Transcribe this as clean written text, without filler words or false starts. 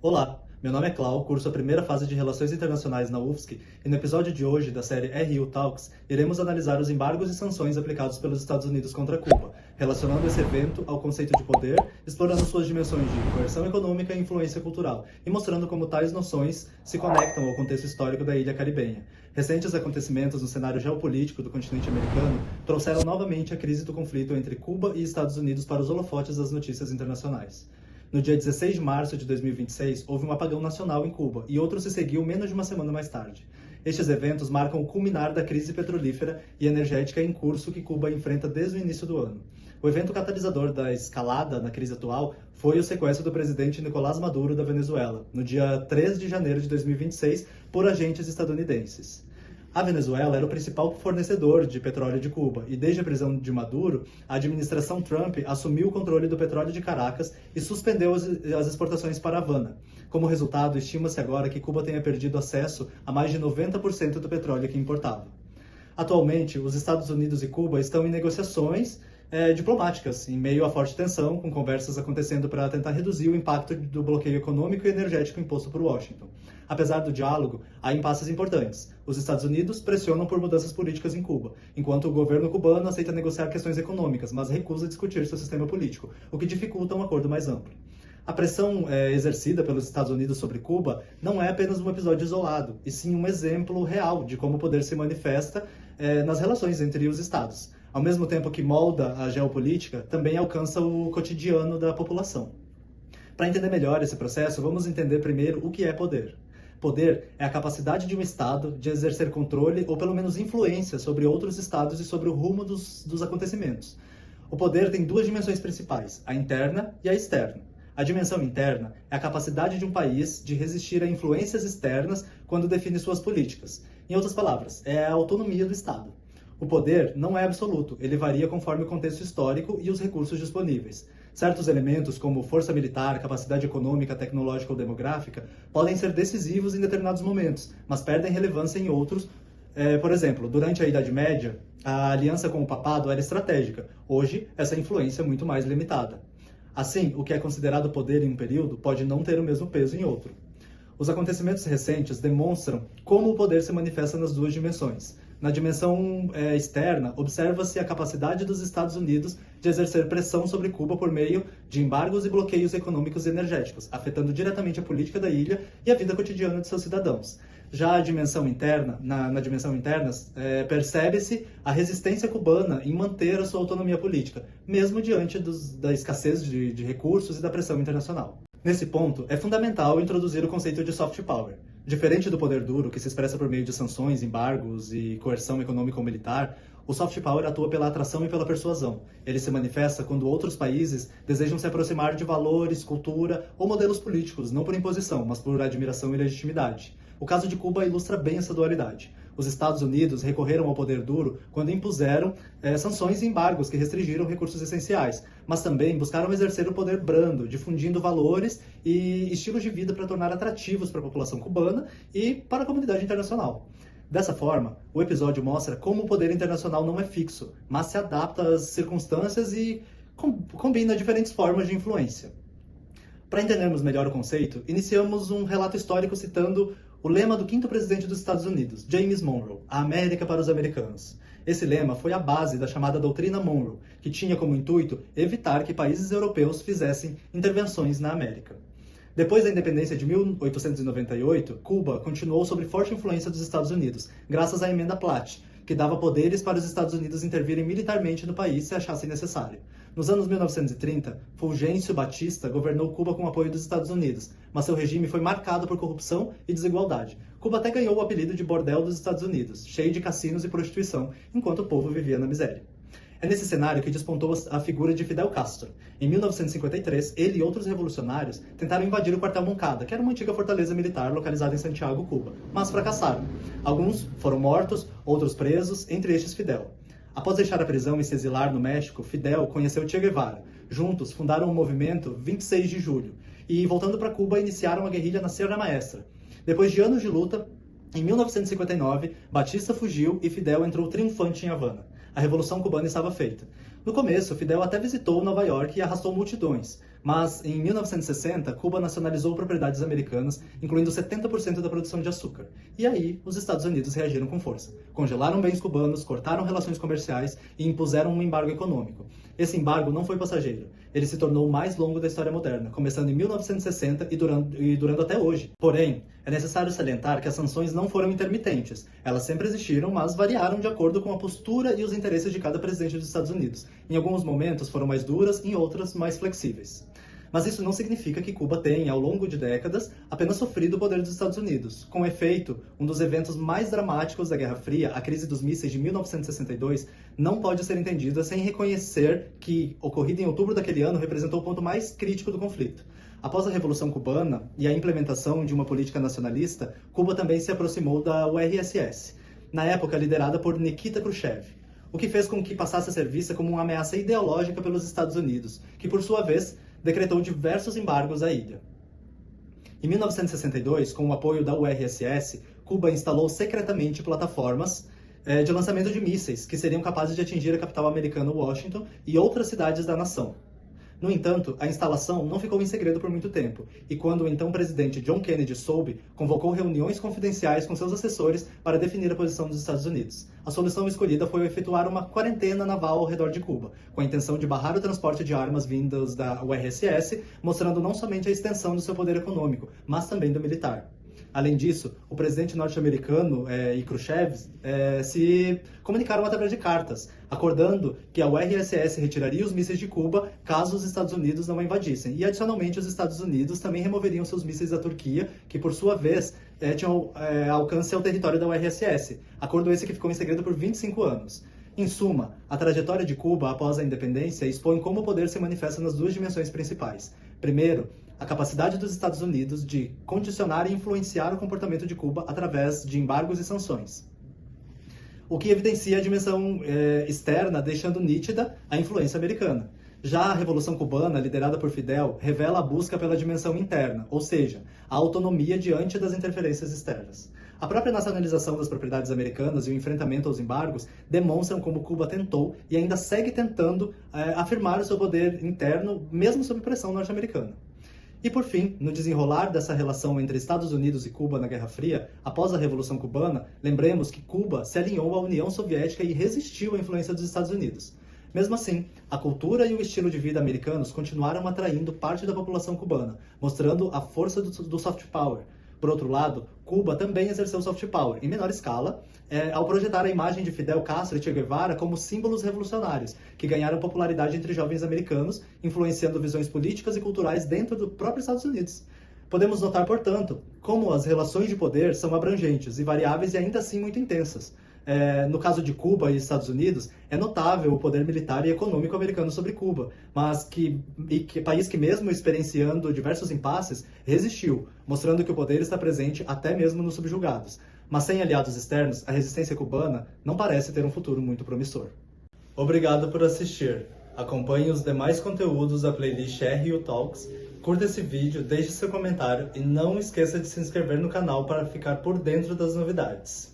Olá, meu nome é Clau, curso a primeira fase de Relações Internacionais na UFSC e no episódio de hoje da série RU Talks, iremos analisar os embargos e sanções aplicados pelos Estados Unidos contra Cuba, relacionando esse evento ao conceito de poder, explorando suas dimensões de coerção econômica e influência cultural, e mostrando como tais noções se conectam ao contexto histórico da ilha caribenha. Recentes acontecimentos no cenário geopolítico do continente americano trouxeram novamente a crise do conflito entre Cuba e Estados Unidos para os holofotes das notícias internacionais. No dia 16 de março de 2026, houve um apagão nacional em Cuba e outro se seguiu menos de uma semana mais tarde. Estes eventos marcam o culminar da crise petrolífera e energética em curso que Cuba enfrenta desde o início do ano. O evento catalisador da escalada na crise atual foi o sequestro do presidente Nicolás Maduro da Venezuela, no dia 3 de janeiro de 2026, por agentes estadunidenses. A Venezuela era o principal fornecedor de petróleo de Cuba, e desde a prisão de Maduro, a administração Trump assumiu o controle do petróleo de Caracas e suspendeu as exportações para Havana. Como resultado, estima-se agora que Cuba tenha perdido acesso a mais de 90% do petróleo que importava. Atualmente, os Estados Unidos e Cuba estão em negociações diplomáticas, em meio à forte tensão, com conversas acontecendo para tentar reduzir o impacto do bloqueio econômico e energético imposto por Washington. Apesar do diálogo, há impasses importantes. Os Estados Unidos pressionam por mudanças políticas em Cuba, enquanto o governo cubano aceita negociar questões econômicas, mas recusa discutir seu sistema político, o que dificulta um acordo mais amplo. A pressão exercida pelos Estados Unidos sobre Cuba não é apenas um episódio isolado, e sim um exemplo real de como o poder se manifesta nas relações entre os Estados. Ao mesmo tempo que molda a geopolítica, também alcança o cotidiano da população. Para entender melhor esse processo, vamos entender primeiro o que é poder. Poder é a capacidade de um Estado de exercer controle ou pelo menos influência sobre outros Estados e sobre o rumo dos acontecimentos. O poder tem duas dimensões principais, a interna e a externa. A dimensão interna é a capacidade de um país de resistir a influências externas quando define suas políticas. Em outras palavras, é a autonomia do Estado. O poder não é absoluto, ele varia conforme o contexto histórico e os recursos disponíveis. Certos elementos, como força militar, capacidade econômica, tecnológica ou demográfica, podem ser decisivos em determinados momentos, mas perdem relevância em outros. Por exemplo, durante a Idade Média, a aliança com o papado era estratégica. Hoje, essa influência é muito mais limitada. Assim, o que é considerado poder em um período pode não ter o mesmo peso em outro. Os acontecimentos recentes demonstram como o poder se manifesta nas duas dimensões. Na dimensão externa, observa-se a capacidade dos Estados Unidos de exercer pressão sobre Cuba por meio de embargos e bloqueios econômicos e energéticos, afetando diretamente a política da ilha e a vida cotidiana de seus cidadãos. Já a dimensão interna, na dimensão interna, percebe-se a resistência cubana em manter a sua autonomia política, mesmo diante da escassez de recursos e da pressão internacional. Nesse ponto, é fundamental introduzir o conceito de soft power. Diferente do poder duro, que se expressa por meio de sanções, embargos e coerção econômica ou militar, o soft power atua pela atração e pela persuasão. Ele se manifesta quando outros países desejam se aproximar de valores, cultura ou modelos políticos, não por imposição, mas por admiração e legitimidade. O caso de Cuba ilustra bem essa dualidade. Os Estados Unidos recorreram ao poder duro quando impuseram sanções e embargos que restringiram recursos essenciais, mas também buscaram exercer o poder brando, difundindo valores e estilos de vida para tornar atrativos para a população cubana e para a comunidade internacional. Dessa forma, o episódio mostra como o poder internacional não é fixo, mas se adapta às circunstâncias e combina diferentes formas de influência. Para entendermos melhor o conceito, iniciamos um relato histórico citando o lema do quinto presidente dos Estados Unidos, James Monroe, a América para os americanos. Esse lema foi a base da chamada Doutrina Monroe, que tinha como intuito evitar que países europeus fizessem intervenções na América. Depois da independência de 1898, Cuba continuou sob forte influência dos Estados Unidos, graças à Emenda Platt, que dava poderes para os Estados Unidos intervirem militarmente no país se achassem necessário. Nos anos 1930, Fulgêncio Batista governou Cuba com o apoio dos Estados Unidos, mas seu regime foi marcado por corrupção e desigualdade. Cuba até ganhou o apelido de Bordel dos Estados Unidos, cheio de cassinos e prostituição, enquanto o povo vivia na miséria. É nesse cenário que despontou a figura de Fidel Castro. Em 1953, ele e outros revolucionários tentaram invadir o quartel Moncada, que era uma antiga fortaleza militar localizada em Santiago, Cuba, mas fracassaram. Alguns foram mortos, outros presos, entre estes Fidel. Após deixar a prisão e se exilar no México, Fidel conheceu Che Guevara. Juntos, fundaram o movimento 26 de Julho e, voltando para Cuba, iniciaram a guerrilha na Sierra Maestra. Depois de anos de luta, em 1959, Batista fugiu e Fidel entrou triunfante em Havana. A Revolução Cubana estava feita. No começo, Fidel até visitou Nova York e arrastou multidões, Mas, em 1960, Cuba nacionalizou propriedades americanas, incluindo 70% da produção de açúcar. E aí, os Estados Unidos reagiram com força. Congelaram bens cubanos, cortaram relações comerciais e impuseram um embargo econômico. Esse embargo não foi passageiro. Ele se tornou o mais longo da história moderna, começando em 1960 e durando até hoje. Porém, é necessário salientar que as sanções não foram intermitentes. Elas sempre existiram, mas variaram de acordo com a postura e os interesses de cada presidente dos Estados Unidos. Em alguns momentos foram mais duras, em outras mais flexíveis. Mas isso não significa que Cuba tenha, ao longo de décadas, apenas sofrido o poder dos Estados Unidos. Com efeito, um dos eventos mais dramáticos da Guerra Fria, a crise dos mísseis de 1962, não pode ser entendida sem reconhecer que, ocorrida em outubro daquele ano, representou o ponto mais crítico do conflito. Após a Revolução Cubana e a implementação de uma política nacionalista, Cuba também se aproximou da URSS, na época liderada por Nikita Khrushchev, o que fez com que passasse a ser vista como uma ameaça ideológica pelos Estados Unidos, que, por sua vez, decretou diversos embargos à ilha. Em 1962, com o apoio da URSS, Cuba instalou secretamente plataformas de lançamento de mísseis que seriam capazes de atingir a capital americana, Washington, e outras cidades da nação. No entanto, a instalação não ficou em segredo por muito tempo, e quando o então presidente John Kennedy soube, convocou reuniões confidenciais com seus assessores para definir a posição dos Estados Unidos. A solução escolhida foi efetuar uma quarentena naval ao redor de Cuba, com a intenção de barrar o transporte de armas vindas da URSS, mostrando não somente a extensão do seu poder econômico, mas também do militar. Além disso, o presidente norte-americano e Khrushchev se comunicaram através de cartas, acordando que a URSS retiraria os mísseis de Cuba caso os Estados Unidos não a invadissem. E, adicionalmente, os Estados Unidos também removeriam seus mísseis da Turquia, que, por sua vez, tinham alcance ao território da URSS. Acordo esse que ficou em segredo por 25 anos. Em suma, a trajetória de Cuba após a independência expõe como o poder se manifesta nas duas dimensões principais. Primeiro, a capacidade dos Estados Unidos de condicionar e influenciar o comportamento de Cuba através de embargos e sanções, o que evidencia a dimensão externa, deixando nítida a influência americana. Já a Revolução Cubana, liderada por Fidel, revela a busca pela dimensão interna, ou seja, a autonomia diante das interferências externas. A própria nacionalização das propriedades americanas e o enfrentamento aos embargos demonstram como Cuba tentou e ainda segue tentando afirmar o seu poder interno, mesmo sob pressão norte-americana. E por fim, no desenrolar dessa relação entre Estados Unidos e Cuba na Guerra Fria, após a Revolução Cubana, lembremos que Cuba se alinhou à União Soviética e resistiu à influência dos Estados Unidos. Mesmo assim, a cultura e o estilo de vida americanos continuaram atraindo parte da população cubana, mostrando a força do soft power. Por outro lado, Cuba também exerceu soft power, em menor escala, ao projetar a imagem de Fidel Castro e Che Guevara como símbolos revolucionários, que ganharam popularidade entre jovens americanos, influenciando visões políticas e culturais dentro do próprio Estados Unidos. Podemos notar, portanto, como as relações de poder são abrangentes e variáveis e ainda assim muito intensas. No caso de Cuba e Estados Unidos, é notável o poder militar e econômico americano sobre Cuba, mas país que mesmo experienciando diversos impasses, resistiu, mostrando que o poder está presente até mesmo nos subjugados. Mas sem aliados externos, a resistência cubana não parece ter um futuro muito promissor. Obrigado por assistir. Acompanhe os demais conteúdos da playlist RU Talks, curta esse vídeo, deixe seu comentário e não esqueça de se inscrever no canal para ficar por dentro das novidades.